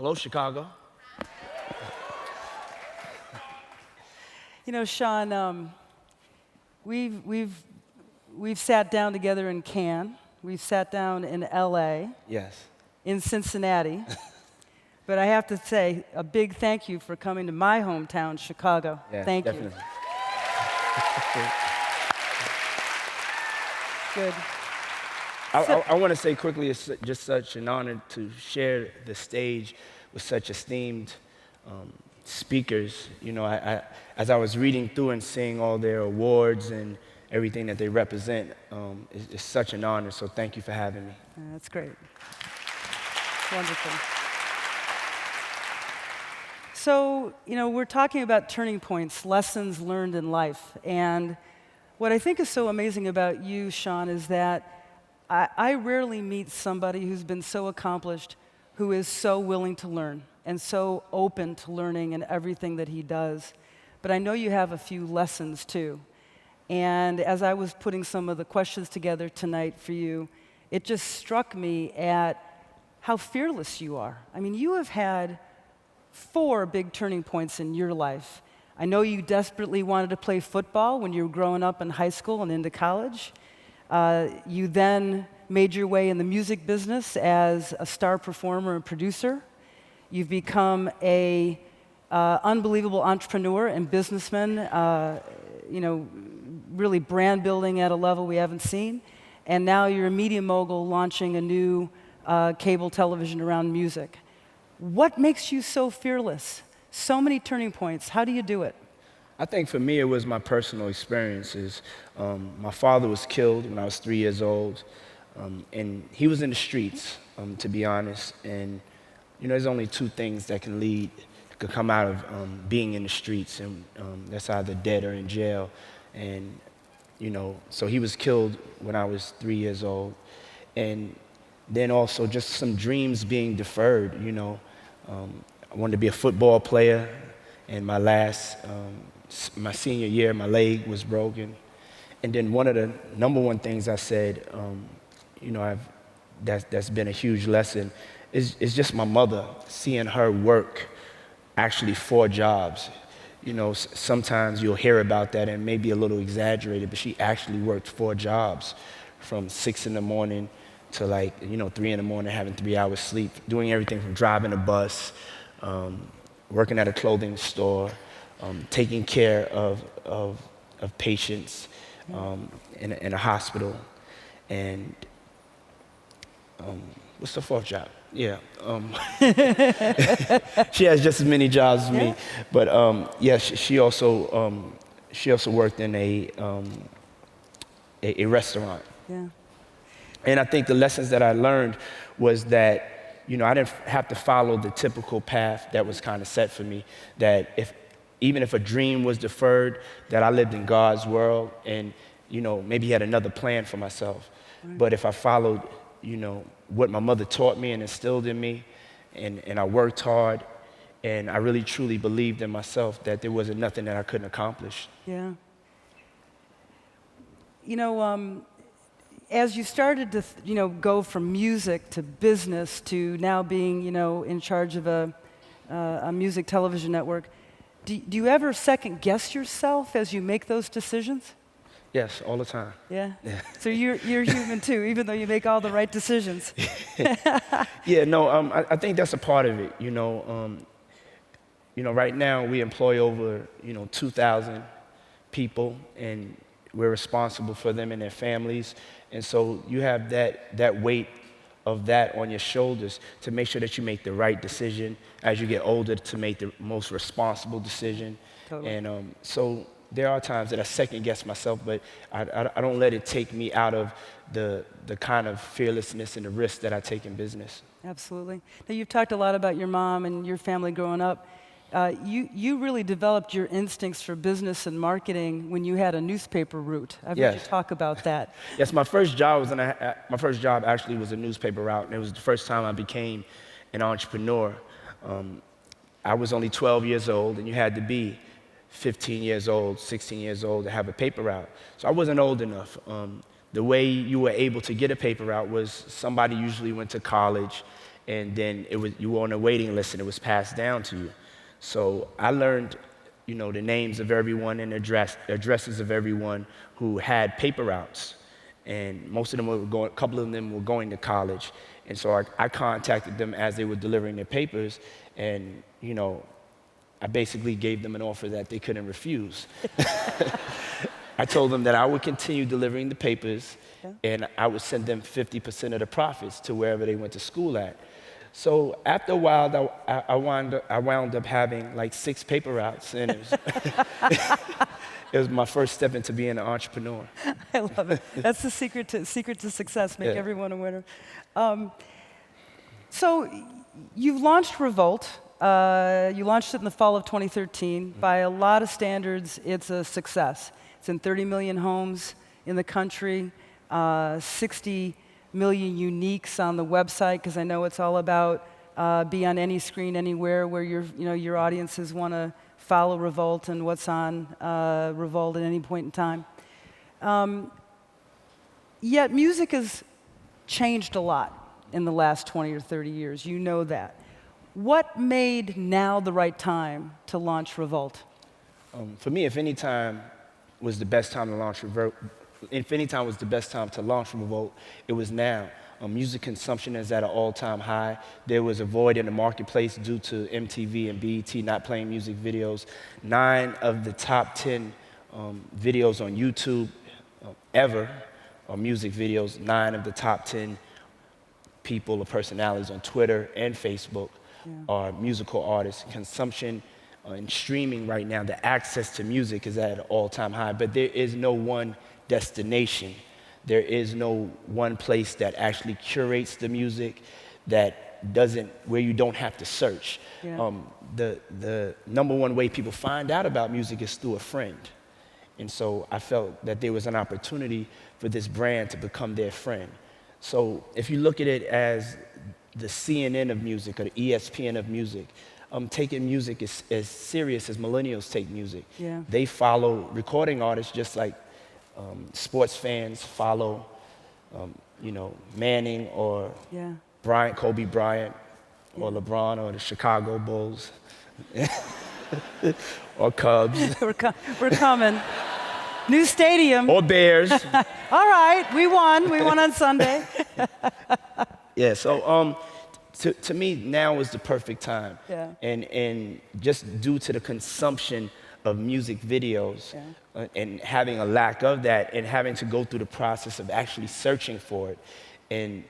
Hello, Chicago. You know, Sean, we've sat down together in Cannes. We've sat down in LA, Yes. in Cincinnati. But I have to say a big thank you for coming to my hometown, Chicago. Yes, Thank you. definitely. Good. I want to say quickly, it's just such an honor to share the stage with such esteemed speakers. You know, as I was reading through and seeing all their awards and everything that they represent, it's such an honor, so thank you for having me. That's great. Wonderful. So, you know, we're talking about turning points, lessons learned in life. And what I think is so amazing about you, Sean, is that I rarely meet somebody who's been so accomplished, who is so willing to learn and so open to learning in everything that he does. But I know you have a few lessons too. And as I was putting some of the questions together tonight for you, it just struck me at how fearless you are. I mean, you have had 4 big turning points in your life. I know you desperately wanted to play football when you were growing up in high school and into college. You then made your way in the music business as a star performer and producer. You've become a unbelievable entrepreneur and businessman, you know, really brand building at a level we haven't seen. And now you're a media mogul launching a new cable television around music. What makes you so fearless? So many turning points. How do you do it? I think for me, it was my personal experiences. My father was killed when I was 3 years old, and he was in the streets, to be honest. And you know, there's only 2 things that could come out of being in the streets, and that's either dead or in jail. And you know, so he was killed when I was 3 years old, and then also just some dreams being deferred. You know, I wanted to be a football player, and my senior year, my leg was broken. And then one of the number one things I said, you know, that's been a huge lesson, is just my mother, seeing her work actually 4 jobs. You know, sometimes you'll hear about that and maybe a little exaggerated, but she actually worked 4 jobs from 6 in the morning to 3 in the morning, having 3 hours sleep, doing everything from driving a bus, working at a clothing store, taking care of patients in a hospital, and what's the 4th job? Yeah, she has just as many jobs as me, but yeah, she also worked in a restaurant. Yeah. And I think the lessons that I learned was that, you know, I didn't have to follow the typical path that was kind of set for me, that even if a dream was deferred, that I lived in God's world and, you know, maybe he had another plan for myself. Right. But if I followed, you know, what my mother taught me and instilled in me, and I worked hard, and I really truly believed in myself, that there wasn't nothing that I couldn't accomplish. Yeah. You know, as you started to, you know, go from music to business to now being, you know, in charge of a music television network, do you ever second guess yourself as you make those decisions? Yes, all the time. Yeah? So you're human too, even though you make all the right decisions. Yeah, no, I think that's a part of it. You know, right now we employ over 2,000 people, and we're responsible for them and their families. And so you have that weight of that on your shoulders to make sure that you make the right decision as you get older, to make the most responsible decision. Totally. And so there are times that I second guess myself, but I don't let it take me out of the kind of fearlessness and the risk that I take in business. Absolutely. Now, you've talked a lot about your mom and your family growing up. You really developed your instincts for business and marketing when you had a newspaper route. I've heard you talk about that. Yes, my first job actually was a newspaper route, and it was the first time I became an entrepreneur. I was only 12 years old, and you had to be 15 years old, 16 years old to have a paper route. So I wasn't old enough. The way you were able to get a paper route was somebody usually went to college and then you were on a waiting list and it was passed down to you. So I learned, the names of everyone and addresses of everyone who had paper routes. And most of them a couple of them were going to college. And so I contacted them as they were delivering their papers, and, I basically gave them an offer that they couldn't refuse. I told them that I would continue delivering the papers, and I would send them 50% of the profits to wherever they went to school at. So after a while, I wound up having like 6 paper routes, and it was my first step into being an entrepreneur. I love it. That's the secret to success, make everyone a winner. So you've launched Revolt. You launched it in the fall of 2013. By a lot of standards, it's a success. It's in 30 million homes in the country, 60 million uniques on the website, because I know it's all about be on any screen, anywhere where your audiences want to follow Revolt and what's on Revolt at any point in time. Yet music has changed a lot in the last 20 or 30 years. You know that. What made now the right time to launch Revolt? For me, if any time was the best time to launch Revolt, it was now. Music consumption is at an all-time high. There was a void in the marketplace due to MTV and BET not playing music videos. 9 of the top 10 videos on YouTube ever are music videos. 9 of the top 10 people or personalities on Twitter and Facebook are musical artists. Consumption and streaming right now, the access to music is at an all-time high, but there is no one destination. There is no one place that actually curates the music where you don't have to search. The number one way people find out about music is through a friend. And so I felt that there was an opportunity for this brand to become their friend. So if you look at it as the CNN of music or the ESPN of music, taking music as serious as millennials take music. They follow recording artists just like sports fans follow, Manning or Kobe Bryant or LeBron or the Chicago Bulls or Cubs. We're coming. New stadium. Or Bears. All right, we won on Sunday. Yeah, so to me, now is the perfect time. And just due to the consumption of music videos and having a lack of that and having to go through the process of actually searching for it, and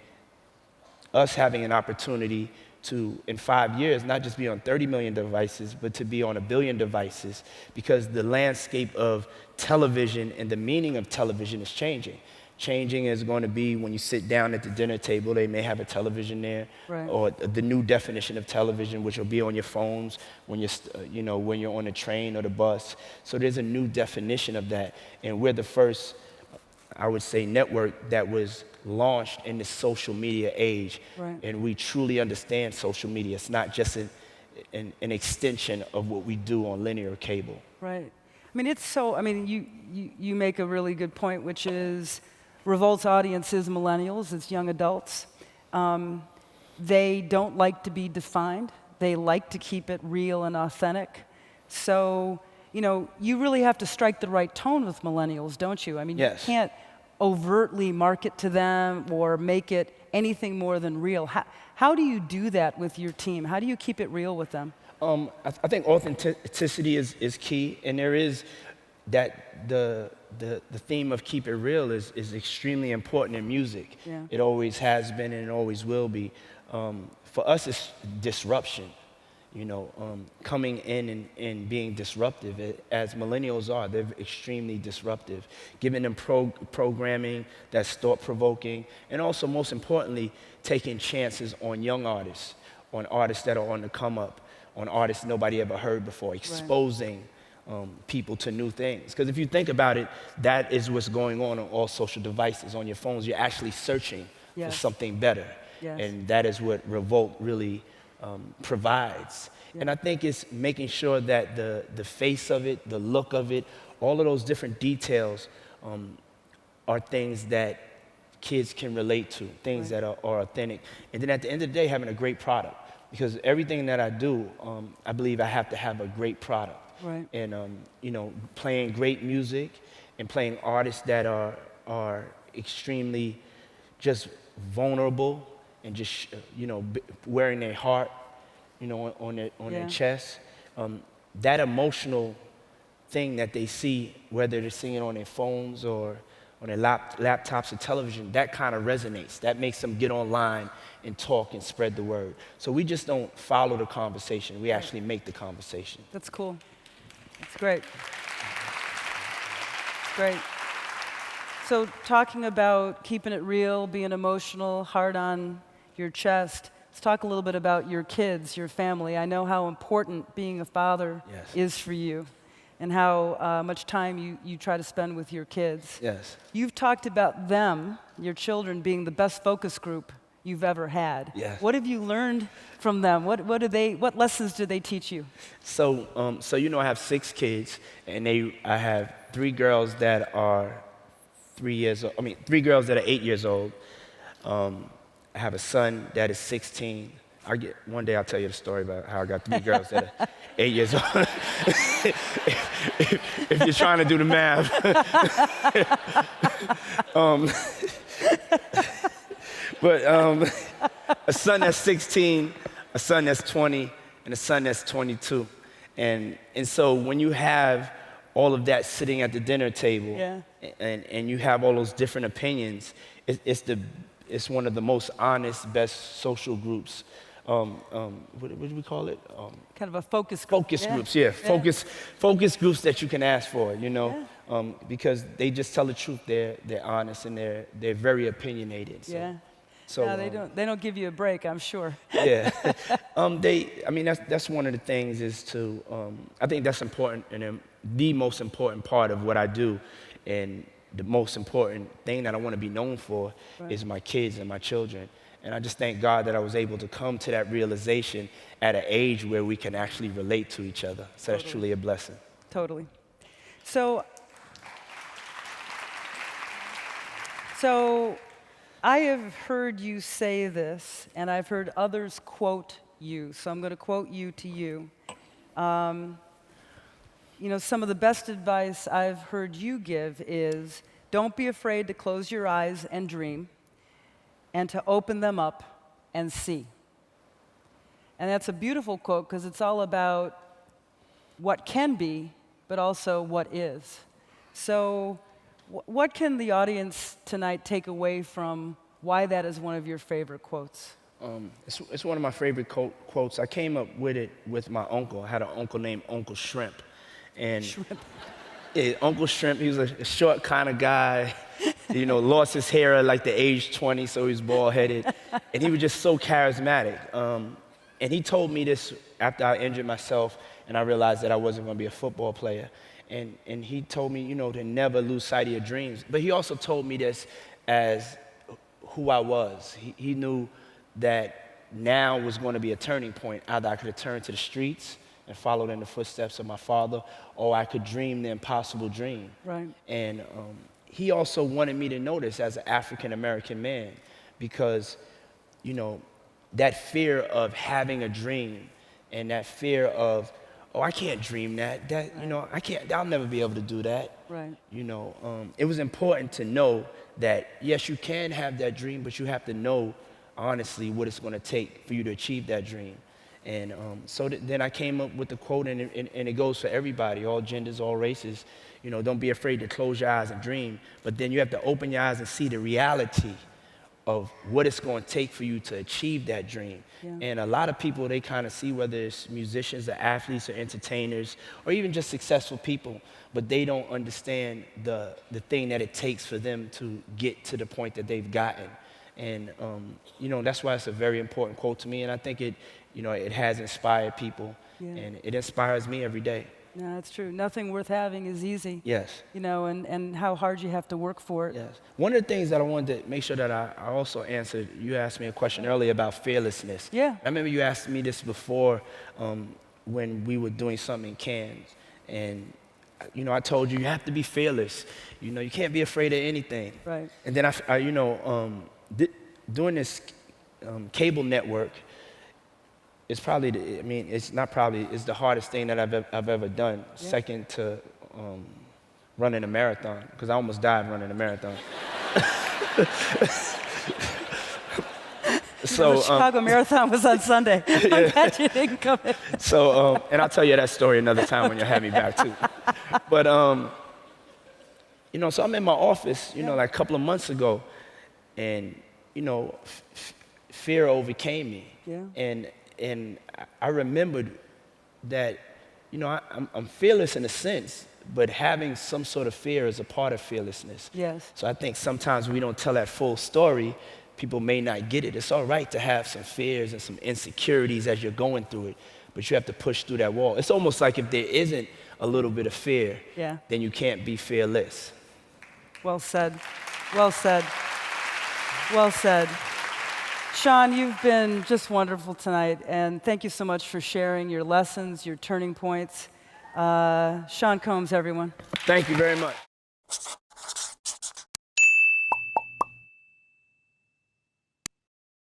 us having an opportunity to, in 5 years, not just be on 30 million devices, but to be on 1 billion devices, because the landscape of television and the meaning of television is changing. Changing is going to be when you sit down at the dinner table, they may have a television there, or the new definition of television, which will be on your phones when you're on a train or the bus. So there's a new definition of that, and we're the first, I would say, network that was launched in the social media age, and we truly understand social media. It's not just an extension of what we do on linear cable. Right. You make a really good point, which is Revolt's audience is millennials, it's young adults. They don't like to be defined. They like to keep it real and authentic. So, you really have to strike the right tone with millennials, don't you? You can't overtly market to them or make it anything more than real. How do you do that with your team? How do you keep it real with them? I think authenticity is key, and there is that the theme of keep it real is extremely important in music. It always has been and it always will be. For us, it's disruption. Coming in and being disruptive, as millennials are, they're extremely disruptive. Giving them programming that's thought-provoking, and also, most importantly, taking chances on young artists, on artists that are on the come-up, on artists nobody ever heard before, exposing people to new things. Because if you think about it, that is what's going on all social devices, on your phones. You're actually searching for something better. And that is what Revolt really provides. And I think it's making sure that the face of it, the look of it, all of those different details are things that kids can relate to, things Right. that are authentic. And then at the end of the day, having a great product. Because everything that I do, I believe I have to have a great product. Right. And, playing great music and playing artists that are extremely just vulnerable and just, wearing their heart, on their Yeah. chest. That emotional thing that they see, whether they're seeing it on their phones or on their laptops or television, that kind of resonates. That makes them get online and talk and spread the word. So we just don't follow the conversation. We actually make the conversation. That's cool. That's great. Great. So talking about keeping it real, being emotional, hard on your chest, let's talk a little bit about your kids, your family. I know how important being a father Yes. is for you and how much time you try to spend with your kids. Yes. You've talked about them, your children, being the best focus group you've ever had. Yes. What have you learned from them? What lessons do they teach you? So, I have 6 kids, and I have 3 girls that are 3 years old. 3 girls that are 8 years old. I have a son that is 16. One day I'll tell you the story about how I got 3 girls that are 8 years old. if you're trying to do the math. But a son that's 16, a son that's 20, and a son that's 22. And so when you have all of that sitting at the dinner table, Yeah. and you have all those different opinions, it's one of the most honest, best social groups. What do we call it? Kind of a focus group. Focus Yeah. groups, yeah. Yeah. Focus groups that you can ask for, because they just tell the truth. They're honest and they're very opinionated. So, Yeah. So No, they don't give you a break, I'm sure. yeah. That's one of the things is to, I think that's important, and the most important part of what I do, and the most important thing that I want to be known for is my kids and my children. And I just thank God that I was able to come to that realization at an age where we can actually relate to each other. So that's truly a blessing. Totally. So I have heard you say this, and I've heard others quote you. So I'm going to quote you to you. Some of the best advice I've heard you give is, don't be afraid to close your eyes and dream, and to open them up and see. And that's a beautiful quote because it's all about what can be, but also what is. So what can the audience tonight take away from why that is one of your favorite quotes? It's one of my favorite quotes. I came up with it with my uncle. I had an uncle named Uncle Shrimp. And Shrimp. Yeah, Uncle Shrimp, he was a short kind of guy, lost his hair at like the age 20, so he was bald-headed. And he was just so charismatic. And he told me this after I injured myself and I realized that I wasn't going to be a football player. And he told me, to never lose sight of your dreams. But he also told me this as who I was. He knew that now was going to be a turning point. Either I could return to the streets and followed in the footsteps of my father, or I could dream the impossible dream. Right. And he also wanted me to know this as an African-American man, because, that fear of having a dream and that fear of, oh, I can't dream that, I'll never be able to do that. Right. It was important to know that, yes, you can have that dream, but you have to know, honestly, what it's going to take for you to achieve that dream. And then I came up with the quote, and it goes for everybody, all genders, all races. Don't be afraid to close your eyes and dream, but then you have to open your eyes and see the reality of what it's going to take for you to achieve that dream. Yeah. And a lot of people, they kind of see whether it's musicians or athletes or entertainers or even just successful people, but they don't understand the thing that it takes for them to get to the point that they've gotten. And, that's why it's a very important quote to me, and I think it has inspired people, and it inspires me every day. No, that's true. Nothing worth having is easy. Yes. And how hard you have to work for it. Yes. One of the things that I wanted to make sure that I also answered, you asked me a question earlier about fearlessness. Yeah. I remember you asked me this before when we were doing something in Cannes, and I told you, you have to be fearless. You can't be afraid of anything. Right. And then doing this cable network is probably, it's not probably, it's the hardest thing that I've ever done, second to running a marathon, because I almost died running a marathon. So the Chicago Marathon was on Sunday. I'm glad you didn't come in. So, and I'll tell you that story another time when you have me back too. But, so I'm in my office, like a couple of months ago, and, fear overcame me. Yeah. And I remembered that, I'm fearless in a sense, but having some sort of fear is a part of fearlessness. Yes. So I think sometimes we don't tell that full story. People may not get it. It's all right to have some fears and some insecurities as you're going through it, but you have to push through that wall. It's almost like if there isn't a little bit of fear, then you can't be fearless. Well said. Well said. Well said. Sean, you've been just wonderful tonight, and thank you so much for sharing your lessons, your turning points. Sean Combs, everyone. Thank you very much.